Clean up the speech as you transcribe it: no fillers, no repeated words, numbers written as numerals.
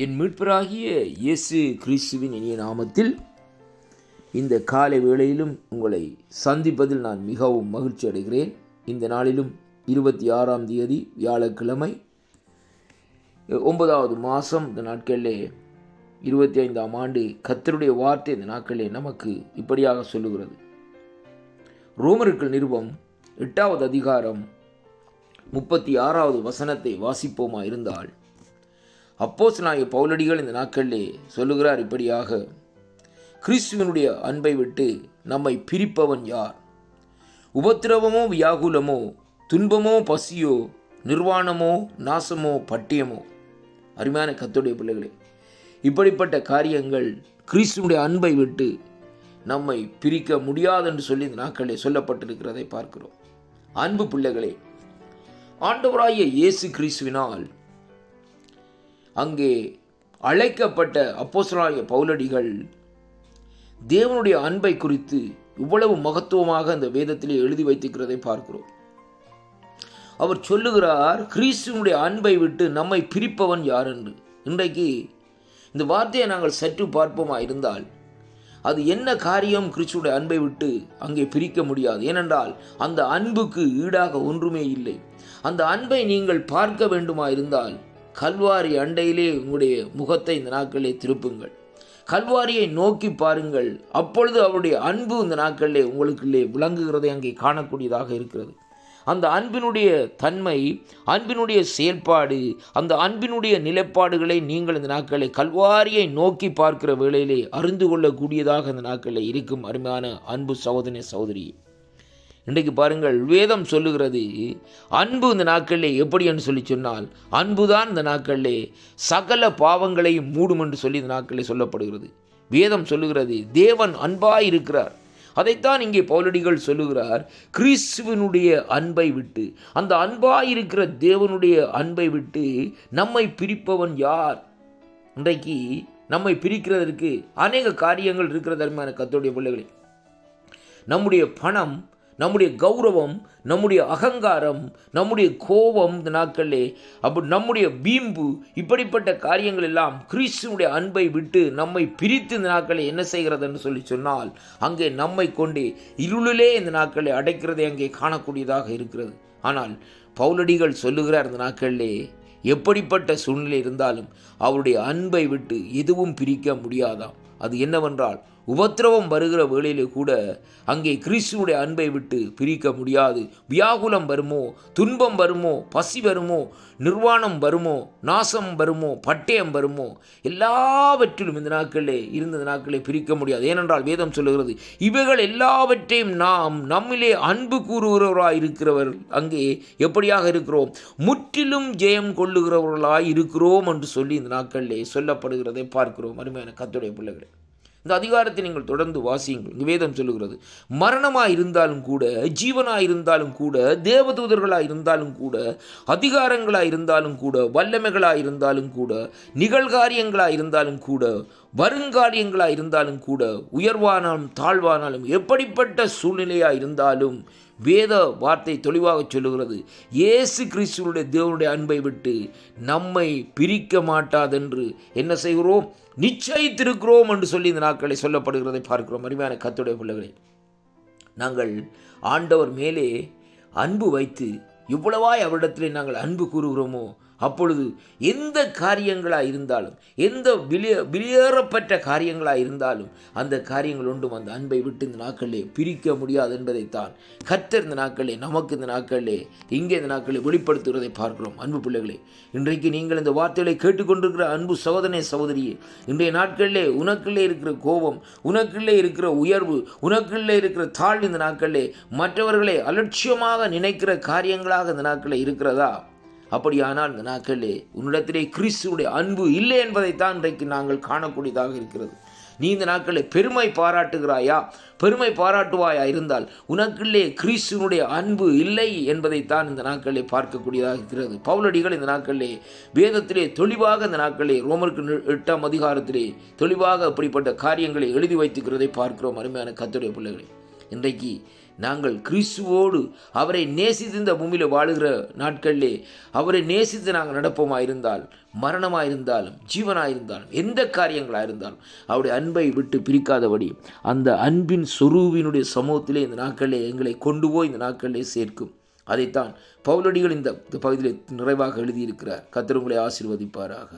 என் மீட்பராகிய இயேசு கிறிஸ்துவின் இனிய நாமத்தில் இந்த காலை வேளையிலும் உங்களை சந்திப்பதில் நான் மிகவும் மகிழ்ச்சி அடைகிறேன். இந்த நாளிலும் 26ஆம் தேதி வியாழக்கிழமை 9வது மாதம் இந்த நாட்களிலே 25ஆம் ஆண்டு கர்த்தருடைய வார்த்தை இந்த நாட்களிலே நமக்கு இப்படியாக சொல்லுகிறது. ரோமர்கள் நிருபம் 8வது அதிகாரம் 36வது வசனத்தை வாசிப்போமா இருந்தால், அப்போஸ்தலனாகிய பவுலடிகள் இந்த நாட்களிலே சொல்லுகிறார் இப்படியாக: கிறிஸ்துவினுடைய அன்பை விட்டு நம்மை பிரிப்பவன் யார்? உபத்திரவமோ, வியாகுலமோ, துன்பமோ, பசியோ, நிர்வாணமோ, நாசமோ, பட்டியமோ? அருமையான கர்த்தருடைய பிள்ளைகளே, இப்படிப்பட்ட காரியங்கள் கிறிஸ்துவினுடைய அன்பை விட்டு நம்மை பிரிக்க முடியாது என்று சொல்லி இந்த நாட்களிலே சொல்லப்பட்டிருக்கிறதை பார்க்கிறோம். அன்பு பிள்ளைகளே, ஆண்டவராகிய இயேசு கிறிஸ்துவினால் அங்கே அழைக்கப்பட்ட அப்போஸ்தலனாகிய பவுலடிகள் தேவனுடைய அன்பை குறித்து இவ்வளவு மகத்துவமாக அந்த வேதத்திலே எழுதி வைத்திருக்கிறதை பார்க்கிறோம். அவர் சொல்லுகிறார், கிறிஸ்துவனுடைய அன்பை விட்டு நம்மை பிரிப்பவன் யார் என்று. இன்றைக்கு இந்த வார்த்தையை நாங்கள் சற்று பார்ப்போமா இருந்தால், அது என்ன காரியம் கிறிஸ்துவனுடைய அன்பை விட்டு அங்கே பிரிக்க முடியாது. ஏனென்றால் அந்த அன்புக்கு ஈடாக ஒன்றுமே இல்லை. அந்த அன்பை நீங்கள் பார்க்க வேண்டுமா இருந்தால், கல்வாரி அண்டையிலே உங்களுடைய முகத்தை இந்த நாட்களிலே திருப்புங்கள். கல்வாரியை நோக்கி பாருங்கள். அப்பொழுது அவருடைய அன்பு இந்த நாட்களிலே உங்களுக்குள்ளே விளங்குகிறதை அங்கே காணக்கூடியதாக இருக்கிறது. அந்த அன்பினுடைய தன்மை, அன்பினுடைய செயல்பாடு, அந்த அன்பினுடைய நிலைப்பாடுகளை நீங்கள் இந்த நாட்களை கல்வாரியை நோக்கி பார்க்கிற வேளையிலே அறிந்து கொள்ளக்கூடியதாக இந்த நாட்களில் இருக்கும். அருமையான அன்பு சகோதரனே, சகோதரி, இன்றைக்கு பாருங்கள், வேதம் சொல்லுகிறது அன்பு இந்த நாட்களிலே எப்படி என்று சொல்லி சொன்னால், அன்புதான் இந்த நாட்களிலே சகல பாவங்களையும் மூடும் என்று சொல்லி இந்த நாட்களிலே சொல்லப்படுகிறது. வேதம் சொல்லுகிறது தேவன் அன்பாய் இருக்கிறார். அதைத்தான் இங்கே பவுலடிகள் சொல்லுகிறார், கிறிஸ்துவினுடைய அன்பை விட்டு, அந்த அன்பாயிருக்கிற தேவனுடைய அன்பை விட்டு நம்மை பிரிப்பவன் யார்? இன்றைக்கு நம்மை பிரிக்கிறதற்கு அநேக காரியங்கள் இருக்கிறது. அருமையான கர்த்தருடைய பிள்ளைகளே, நம்முடைய பணம், நம்முடைய கௌரவம், நம்முடைய அகங்காரம், நம்முடைய கோபம், இந்த நாட்களிலே நம்முடைய வீம்பு, இப்படிப்பட்ட காரியங்கள் எல்லாம் கிறிஸ்துவனுடைய அன்பை விட்டு நம்மை பிரித்து இந்த நாட்களை என்ன செய்கிறது என்று சொல்லி சொன்னால், அங்கே நம்மை கொண்டு இருளிலே இந்த நாட்களை அடைக்கிறதை அங்கே காணக்கூடியதாக இருக்கிறது. ஆனால் பவுலடிகள் சொல்லுகிறார், இந்த நாட்களிலே எப்படிப்பட்ட சூழ்நிலை இருந்தாலும் அவருடைய அன்பை விட்டு எதுவும் பிரிக்க முடியாதாம். அது என்னவென்றால், உபத்திரவம் வருகிற வேளையிலே கூட அங்கே கிறிஸ்துவுடைய அன்பை விட்டு பிரிக்க முடியாது. வியாகுலம் வருமோ, துன்பம் வருமோ, பசி வருமோ, நிர்வாணம் வருமோ, நாசம் வருமோ, பட்டயம் வருமோ, எல்லாவற்றிலும் இந்த நாட்களிலே இருந்த நாட்களை பிரிக்க முடியாது. ஏனென்றால் வேதம் சொல்லுகிறது, இவைகள் எல்லாவற்றையும் நாம் நம்மிலே அன்பு கூறுகிறவராய் இருக்கிறவர் அங்கே எப்படியாக இருக்கிறோம், முற்றிலும் ஜெயம் கொள்ளுகிறவர்களாய் இருக்கிறோம் என்று சொல்லி இந்த நாட்களிலே சொல்லப்படுகிறதை பார்க்கிறோம். அருமையான கர்த்தருடைய பிள்ளைகளே, இந்த அதிகாரத்தை நீங்கள் தொடர்ந்து வாசியுங்கள். வேதம் சொல்லுகிறது, மரணமாக இருந்தாலும் கூட, ஜீவனாக இருந்தாலும் கூட, தேவதூதர்களாக இருந்தாலும் கூட, அதிகாரங்களாக இருந்தாலும் கூட, வல்லமைகளாக இருந்தாலும் கூட, நிகழ்காரியங்களாக இருந்தாலும் கூட, வருங்காரியங்களாக இருந்தாலும் கூட, உயர்வானாலும் தாழ்வானாலும், எப்படிப்பட்ட சூழ்நிலையாக இருந்தாலும் வேத வார்த்தை தெளிவாக சொல்லுகிறது, இயேசு கிறிஸ்துவுடைய தேவனுடைய அன்பை விட்டு நம்மை பிரிக்க மாட்டாதென்று என்ன செய்கிறோம், நிச்சயித்திருக்கிறோம் என்று சொல்லி இந்த நாட்களை சொல்லப்படுகிறதை பார்க்கிறோம். அருமையான கர்த்தருடைய பிள்ளைகளே, நாங்கள் ஆண்டவர் மேலே அன்பு வைத்து இவ்வளவாய் அவரிடத்திலே நாங்கள் அன்பு கூறுகிறோமோ, அப்பொழுது எந்த காரியங்களாக இருந்தாலும், எந்த வெளியேறப்பட்ட காரியங்களாக இருந்தாலும், அந்த காரியங்கள் ஒன்றும் அந்த அன்பை விட்டு இந்த நாட்களிலே பிரிக்க முடியாது என்பதைத்தான் கர்த்தர் இந்த நாட்களிலே நமக்கு இந்த நாட்களிலே இங்கே இந்த நாட்களை வெளிப்படுத்துகிறதை பார்க்கிறோம். அன்பு பிள்ளைகளே, இன்றைக்கு நீங்கள் இந்த வார்த்தைகளை கேட்டுக்கொண்டிருக்கிற அன்பு சகோதரனே, சகோதரியே, இன்றைய நாட்களிலே உனக்குள்ளே இருக்கிற கோபம், உனக்குள்ளே இருக்கிற உயர்வு, உனக்குள்ளே இருக்கிற தாழ்வு இந்த நாட்களிலே மற்றவர்களை அலட்சியமாக நினைக்கிற காரியங்களாக இந்த நாட்களில் இருக்கிறதா? அப்படியானால் இந்த நாட்களிலே உன்னிடத்திலே கிறிஸ்துவுடைய அன்பு இல்லை என்பதைத்தான் இன்றைக்கு நாங்கள் காணக்கூடியதாக இருக்கிறது. நீ இந்த நாட்களில் பெருமை பாராட்டுகிறாயா, பெருமை பாராட்டுவாயா இருந்தால் உனக்குள்ளே கிறிஸ்துவனுடைய அன்பு இல்லை என்பதைத்தான் இந்த நாட்களிலே பார்க்கக்கூடியதாக இருக்கிறது. பவுலடிகள் இந்த நாட்களிலே வேதத்திலே தெளிவாக இந்த நாட்களிலே ரோமருக்கு 8ஆம் அதிகாரத்திலே தெளிவாக அப்படிப்பட்ட காரியங்களை எழுதி வைத்துக்கிறதை பார்க்கிறோம். அருமையான கர்த்தருடைய பிள்ளைகளே, இன்றைக்கு நாங்கள் கிறிஸ்துவோடு அவரை நேசித்து இந்த பூமியில் வாழுகிற நாட்களிலே அவரை நேசித்து நாங்கள் நடப்போமாயிருந்தால், மரணமாயிருந்தாலும் ஜீவனாயிருந்தாலும் எந்த காரியங்களாக இருந்தாலும் அவருடைய அன்பை விட்டு பிரிக்காதபடி அந்த அன்பின் சொரூபினுடைய சமூகத்திலே இந்த நாட்களிலே எங்களை கொண்டு போய் இந்த நாட்களிலே சேர்க்கும். அதைத்தான் பவுலடிகள் இந்த பகுதியில் நிறைவாக எழுதியிருக்கிறார். கர்த்தர் உங்களை ஆசீர்வதிப்பாராக.